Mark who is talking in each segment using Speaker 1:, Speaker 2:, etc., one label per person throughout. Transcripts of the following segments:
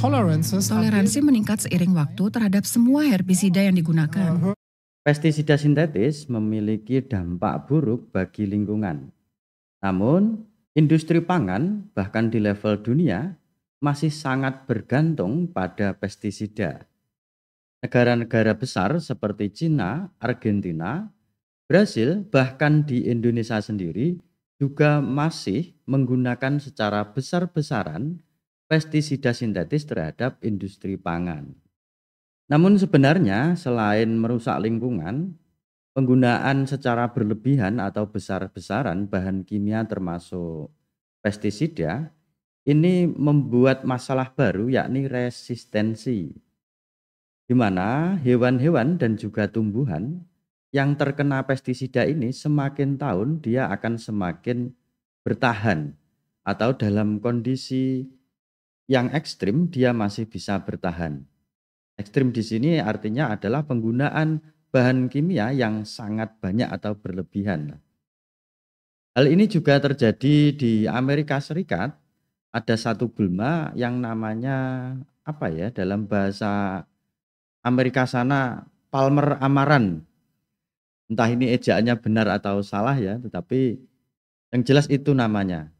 Speaker 1: Toleransi meningkat seiring waktu terhadap semua herbisida yang digunakan.
Speaker 2: Pestisida sintetis memiliki dampak buruk bagi lingkungan. Namun, industri pangan bahkan di level dunia masih sangat bergantung pada pestisida. Negara-negara besar seperti Cina, Argentina, Brasil, bahkan di Indonesia sendiri juga masih menggunakan secara besar-besaran pestisida sintetis terhadap industri pangan. Namun sebenarnya selain merusak lingkungan, penggunaan secara berlebihan atau besar-besaran bahan kimia termasuk pestisida ini membuat masalah baru yakni resistensi, di mana hewan-hewan dan juga tumbuhan yang terkena pestisida ini semakin tahun dia akan semakin bertahan atau dalam kondisi yang ekstrim dia masih bisa bertahan. Ekstrim di sini artinya adalah penggunaan bahan kimia yang sangat banyak atau berlebihan. Hal ini juga terjadi di Amerika Serikat. Ada satu gulma yang namanya dalam bahasa Amerika sana Palmer Amaranth. Entah ini ejaannya benar atau salah ya, tetapi yang jelas itu namanya.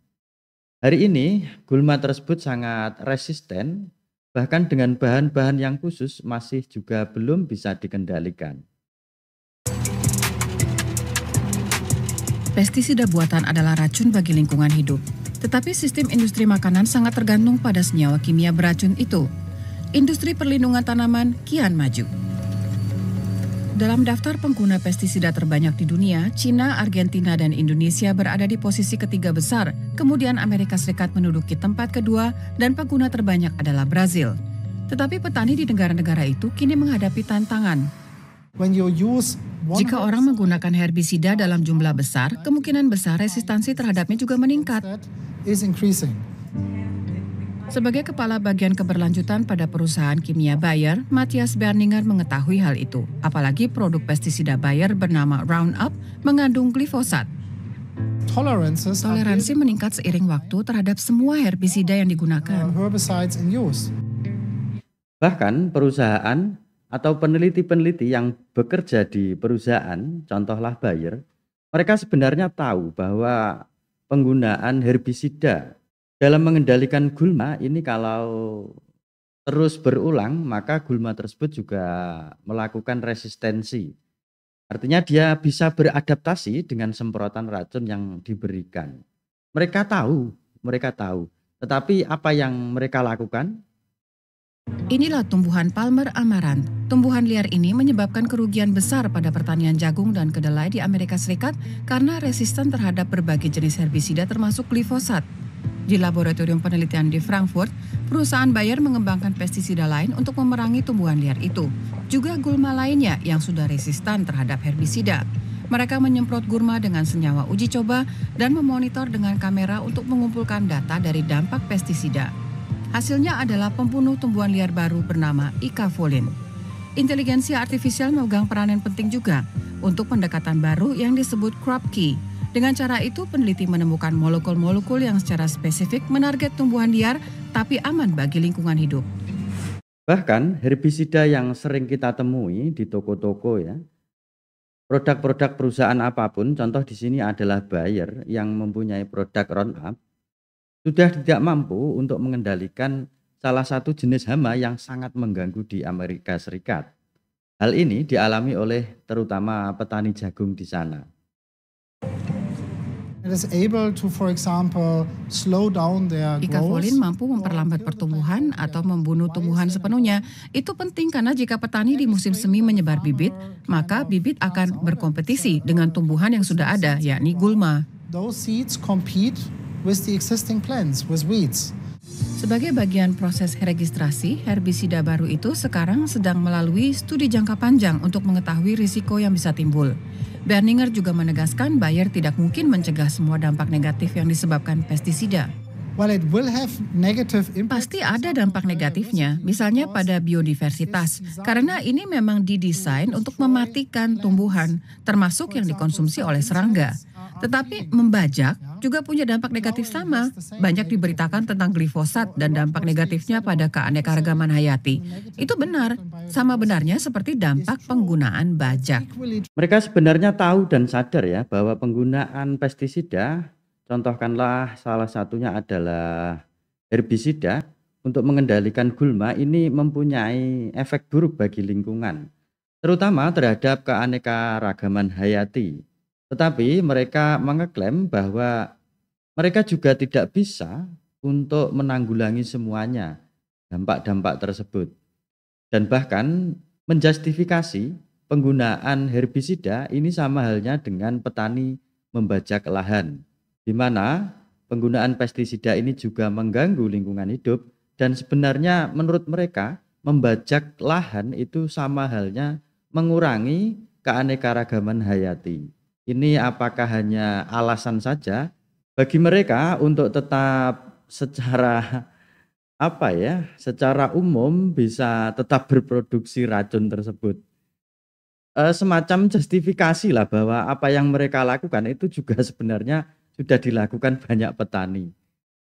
Speaker 2: Hari ini gulma tersebut sangat resisten. Bahkan dengan bahan-bahan yang khusus masih juga belum bisa dikendalikan.
Speaker 1: Pestisida buatan adalah racun bagi lingkungan hidup. Tetapi sistem industri makanan sangat tergantung pada senyawa kimia beracun itu. Industri perlindungan tanaman kian maju. Dalam daftar pengguna pestisida terbanyak di dunia, Cina, Argentina, dan Indonesia berada di posisi ketiga besar. Kemudian Amerika Serikat menduduki tempat kedua dan pengguna terbanyak adalah Brasil. Tetapi petani di negara-negara itu kini menghadapi tantangan. Jika orang menggunakan herbisida dalam jumlah besar, kemungkinan besar resistansi terhadapnya juga meningkat. Sebagai kepala bagian keberlanjutan pada perusahaan kimia Bayer, Matthias Berninger mengetahui hal itu. Apalagi produk pestisida Bayer bernama Roundup mengandung glifosat. Toleransi meningkat seiring waktu terhadap semua herbisida yang digunakan.
Speaker 2: Bahkan perusahaan atau peneliti-peneliti yang bekerja di perusahaan, contohlah Bayer, mereka sebenarnya tahu bahwa penggunaan herbisida dalam mengendalikan gulma ini kalau terus berulang, maka gulma tersebut juga melakukan resistensi. Artinya dia bisa beradaptasi dengan semprotan racun yang diberikan. Mereka tahu. Tetapi apa yang mereka lakukan?
Speaker 1: Inilah tumbuhan Palmer Amaranth. Tumbuhan liar ini menyebabkan kerugian besar pada pertanian jagung dan kedelai di Amerika Serikat karena resisten terhadap berbagai jenis herbisida termasuk glifosat. Di laboratorium penelitian di Frankfurt, perusahaan Bayer mengembangkan pestisida lain untuk memerangi tumbuhan liar itu. Juga gulma lainnya yang sudah resistan terhadap herbisida. Mereka menyemprot gulma dengan senyawa uji coba dan memonitor dengan kamera untuk mengumpulkan data dari dampak pestisida. Hasilnya adalah pembunuh tumbuhan liar baru bernama Icafolin. Inteligensi artifisial memegang peranan penting juga untuk pendekatan baru yang disebut crop key. Dengan cara itu, peneliti menemukan molekul-molekul yang secara spesifik menarget tumbuhan liar tapi aman bagi lingkungan hidup.
Speaker 2: Bahkan herbisida yang sering kita temui di toko-toko ya, produk-produk perusahaan apapun, contoh di sini adalah Bayer yang mempunyai produk Roundup, sudah tidak mampu untuk mengendalikan salah satu jenis hama yang sangat mengganggu di Amerika Serikat. Hal ini dialami oleh terutama petani jagung di sana.
Speaker 1: Icafolin mampu memperlambat pertumbuhan atau membunuh tumbuhan sepenuhnya. Itu penting karena jika petani di musim semi menyebar bibit, maka bibit akan berkompetisi dengan tumbuhan yang sudah ada, yakni gulma. Sebagai bagian proses registrasi, herbisida baru itu sekarang sedang melalui studi jangka panjang untuk mengetahui risiko yang bisa timbul. Berninger juga menegaskan Bayer tidak mungkin mencegah semua dampak negatif yang disebabkan pestisida. Pasti ada dampak negatifnya, misalnya pada biodiversitas, karena ini memang didesain untuk mematikan tumbuhan, termasuk yang dikonsumsi oleh serangga. Tetapi membajak juga punya dampak negatif sama. Banyak diberitakan tentang glifosat dan dampak negatifnya pada keanekaragaman hayati. Itu benar, sama benarnya seperti dampak penggunaan bajak.
Speaker 2: Mereka sebenarnya tahu dan sadar ya bahwa penggunaan pestisida, contohkanlah salah satunya adalah herbisida, untuk mengendalikan gulma ini mempunyai efek buruk bagi lingkungan, terutama terhadap keanekaragaman hayati. Tetapi mereka mengklaim bahwa mereka juga tidak bisa untuk menanggulangi semuanya dampak-dampak tersebut. Dan bahkan menjustifikasi penggunaan herbisida ini sama halnya dengan petani membajak lahan, di mana penggunaan pestisida ini juga mengganggu lingkungan hidup dan sebenarnya menurut mereka membajak lahan itu sama halnya mengurangi keanekaragaman hayati. Ini apakah hanya alasan saja bagi mereka untuk tetap secara umum bisa tetap berproduksi racun tersebut. Semacam justifikasi lah bahwa apa yang mereka lakukan itu juga sebenarnya sudah dilakukan banyak petani,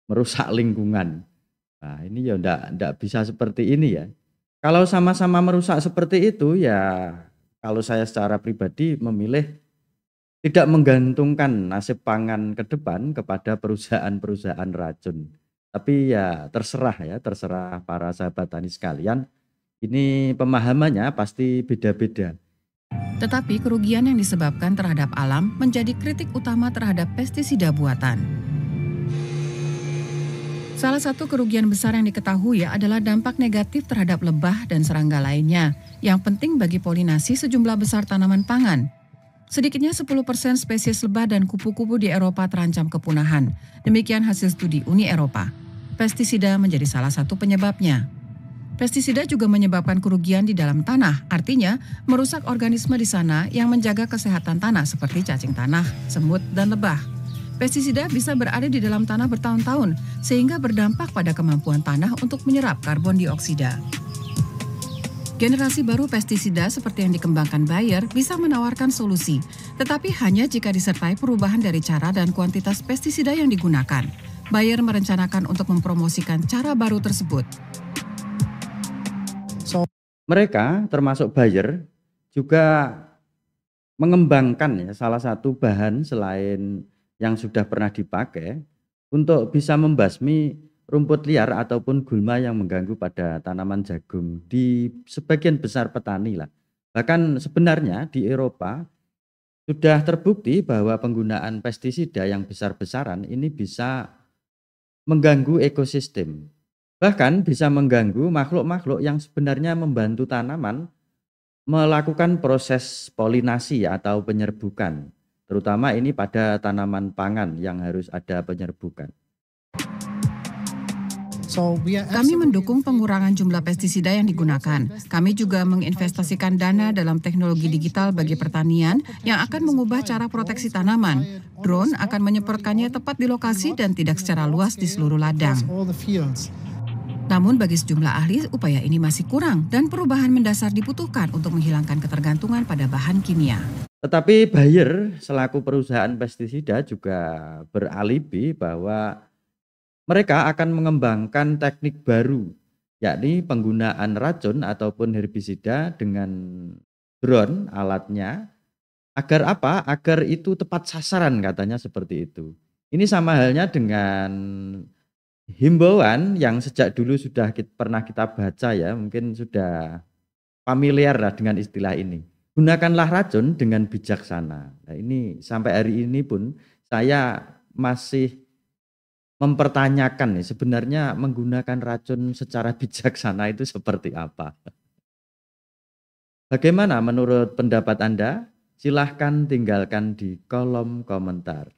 Speaker 2: merusak lingkungan. Nah ini ya enggak bisa seperti ini ya. Kalau sama-sama merusak seperti itu ya, kalau saya secara pribadi memilih tidak menggantungkan nasib pangan ke depan kepada perusahaan-perusahaan racun. Tapi ya terserah para sahabat tani sekalian. Ini pemahamannya pasti beda-beda.
Speaker 1: Tetapi kerugian yang disebabkan terhadap alam menjadi kritik utama terhadap pestisida buatan. Salah satu kerugian besar yang diketahui adalah dampak negatif terhadap lebah dan serangga lainnya, yang penting bagi polinasi sejumlah besar tanaman pangan. Sedikitnya 10% spesies lebah dan kupu-kupu di Eropa terancam kepunahan. Demikian hasil studi Uni Eropa. Pestisida menjadi salah satu penyebabnya. Pestisida juga menyebabkan kerugian di dalam tanah, artinya merusak organisme di sana yang menjaga kesehatan tanah seperti cacing tanah, semut, dan lebah. Pestisida bisa berada di dalam tanah bertahun-tahun, sehingga berdampak pada kemampuan tanah untuk menyerap karbon dioksida. Generasi baru pestisida seperti yang dikembangkan Bayer bisa menawarkan solusi, tetapi hanya jika disertai perubahan dari cara dan kuantitas pestisida yang digunakan. Bayer merencanakan untuk mempromosikan cara baru tersebut.
Speaker 2: Mereka termasuk Bayer juga mengembangkan ya salah satu bahan selain yang sudah pernah dipakai untuk bisa membasmi rumput liar ataupun gulma yang mengganggu pada tanaman jagung di sebagian besar petani lah. Bahkan sebenarnya di Eropa sudah terbukti bahwa penggunaan pestisida yang besar-besaran ini bisa mengganggu ekosistem. Bahkan bisa mengganggu makhluk-makhluk yang sebenarnya membantu tanaman melakukan proses polinasi atau penyerbukan. Terutama ini pada tanaman pangan yang harus ada penyerbukan.
Speaker 1: Kami mendukung pengurangan jumlah pestisida yang digunakan. Kami juga menginvestasikan dana dalam teknologi digital bagi pertanian yang akan mengubah cara proteksi tanaman. Drone akan menyemprotkannya tepat di lokasi dan tidak secara luas di seluruh ladang. Namun bagi sejumlah ahli, upaya ini masih kurang dan perubahan mendasar dibutuhkan untuk menghilangkan ketergantungan pada bahan kimia.
Speaker 2: Tetapi Bayer selaku perusahaan pestisida juga beralibi bahwa mereka akan mengembangkan teknik baru, yakni penggunaan racun ataupun herbisida dengan drone alatnya. Agar apa? Agar itu tepat sasaran katanya seperti itu. Ini sama halnya dengan himbauan yang sejak dulu sudah pernah kita baca ya, mungkin sudah familiar lah dengan istilah ini. Gunakanlah racun dengan bijaksana. Nah ini sampai hari ini pun saya masih mempertanyakan nih sebenarnya menggunakan racun secara bijaksana itu seperti apa. Bagaimana menurut pendapat Anda? Silahkan tinggalkan di kolom komentar.